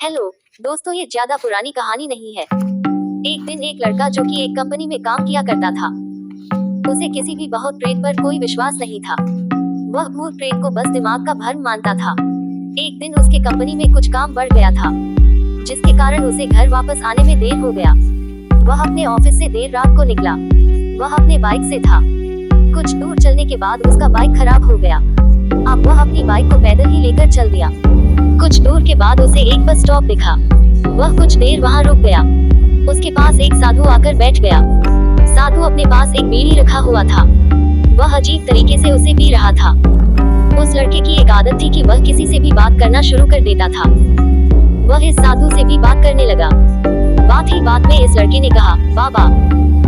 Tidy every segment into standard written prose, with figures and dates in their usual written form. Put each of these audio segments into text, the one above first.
Hello दोस्तों, ये ज्यादा पुरानी कहानी नहीं है। एक दिन एक लड़का जो कि एक कंपनी में काम किया करता था, उसे किसी भी बहुत प्रेत पर कोई विश्वास नहीं था। वह भूत प्रेत को बस दिमाग का भ्रम मानता था। एक दिन उसके कंपनी में कुछ काम बढ़ गया था, जिसके कारण उसे घर वापस आने में देर हो गया। वह अपने ऑफिस से देर रात को निकला। वह अपने बाइक से था। कुछ दूर चलने के बाद उसका बाइक खराब हो गया। अब वह अपनी बाइक को पैदल ही लेकर चल दिया। कुछ दूर के बाद उसे एक बस स्टॉप दिखा। वह कुछ देर वहां रुक गया। उसके पास एक साधु आकर बैठ गया। साधु अपने पास एक बीड़ी रखा हुआ था। वह अजीब तरीके से उसे पी रहा था। उस लड़के की एक आदत थी कि वह किसी से भी बात करना शुरू कर देता था। वह इस साधु से भी बात करने लगा। बात ही बात में इस लड़के ने कहा, बाबा,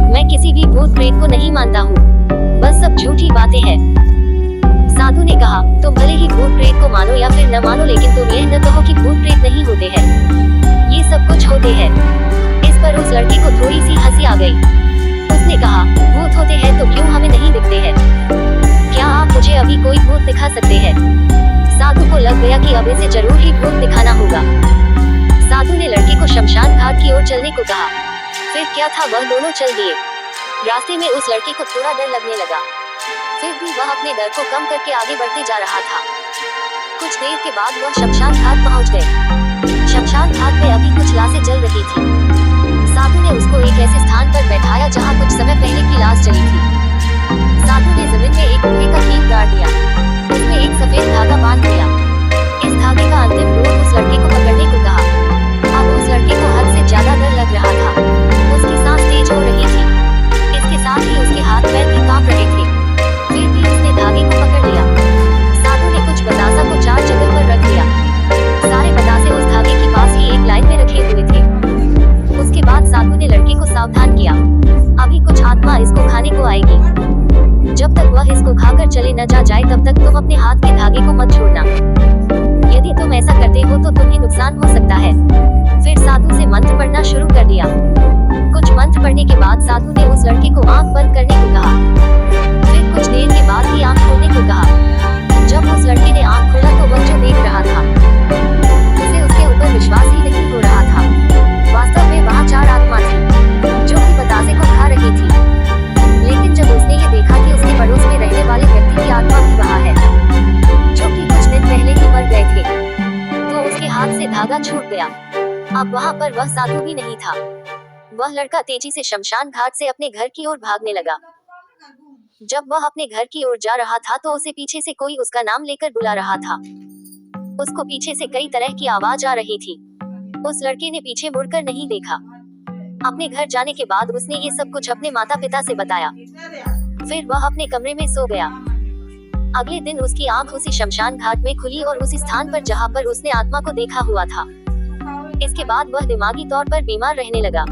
मैं किसी भी भूत प्रेत को नहीं मानता हूँ, बस सब झूठी बातें हैं। साधु ने कहा, तुम भले ही भूत प्रेत को मानो या फिर न मानो, लेकिन तुम यह न कहो कि भूत प्रेत नहीं होते हैं। ये सब कुछ होते हैं। इस पर उस लड़के को थोड़ी सी हंसी आ गई। उसने कहा, भूत होते हैं तो क्यों हमें नहीं दिखते हैं? क्या आप मुझे अभी कोई भूत दिखा सकते हैं? साधु को लग गया कि अब इसे जरूर ही भूत दिखाना होगा। साधु ने लड़के को शमशान घाट की ओर चलने को कहा। फिर क्या था, वह दोनों चल दिए। रास्ते में उस लड़के को थोड़ा डर लगने लगा, फिर भी वह अपने डर को कम करके आगे बढ़ते जा रहा था। कुछ देर के बाद वह शमशान घाट पहुंच गए। शमशान घाट पे अभी कुछ लाशें जल रही थी। साधु ने उसको एक ऐसे स्थान पर बैठाया जहां कुछ समय पहले की लाश जली थी। साधु ने जमीन में एक लोहे का कील गाड़ दिया। उसमें एक सफेद धागा बांध दिया। इस धागे का अंतिम डोर उस लड़के को पकड़ने को कहा। अब उस लड़के को हद से ज्यादा डर लग रहा था। उसकी सांस तेज हो रही थी। इसके साथ ही उसके हाथ पैर भी कांप रहे थे। फिर भी उसने धागे को पकड़ लिया। साधु ने कुछ बतासा को चार जगह पर रख दिया। सारे बतासे उस धागे के पास ही एक लाइन में रखे हुए थे। उसके बाद साधु ने लड़के को सावधान किया, अभी कुछ आत्मा इसको खाने को आएगी। जब तक वह इसको खाकर चले न जाए तब तक तुम अपने हाथ के धागे को मत छोड़ना। यदि तुम ऐसा करते हो तो तुम्हें नुकसान हो सकता है। फिर साधु से मंत्र पढ़ना शुरू कर दिया। कुछ मंत्र पढ़ने के बाद साधु ने उस लड़के को आंख बंद करने को कहा। फिर कुछ देर के बाद ही आंख खोलने को कहा। जब उस लड़के ने आंख खोला तो वह जो देख रहा था, उसे उसके ऊपर विश्वास ही नहीं हो रहा था। वास्तव में वहाँ चार आत्मा थी जो कि बतासे को खा रही थी। लेकिन जब उसने ये देखा कि उसके पड़ोस में रहने वाले व्यक्ति की आत्मा भी वहाँ है, जो कि कुछ दिन पहले ही मर गए थे, तो उसके हाथ से धागा छूट गया। अब वहाँ पर वह साधु भी नहीं था। वह लड़का तेजी से शमशान घाट से अपने घर की ओर भागने लगा। जब वह अपने घर की ओर जा रहा था तो उसे पीछे से कोई उसका नाम लेकर बुला रहा था। उसको पीछे से कई तरह की आवाज आ रही थी। उस लड़के ने पीछे मुड़कर नहीं देखा। अपने घर जाने के बाद उसने ये सब कुछ अपने माता पिता से बताया। फिर वह अपने कमरे में सो गया। अगले दिन उसकी आंख उसी शमशान घाट में खुली और उसी स्थान पर जहाँ पर उसने आत्मा को देखा हुआ था। इसके बाद वह दिमागी तौर पर बीमार रहने लगा।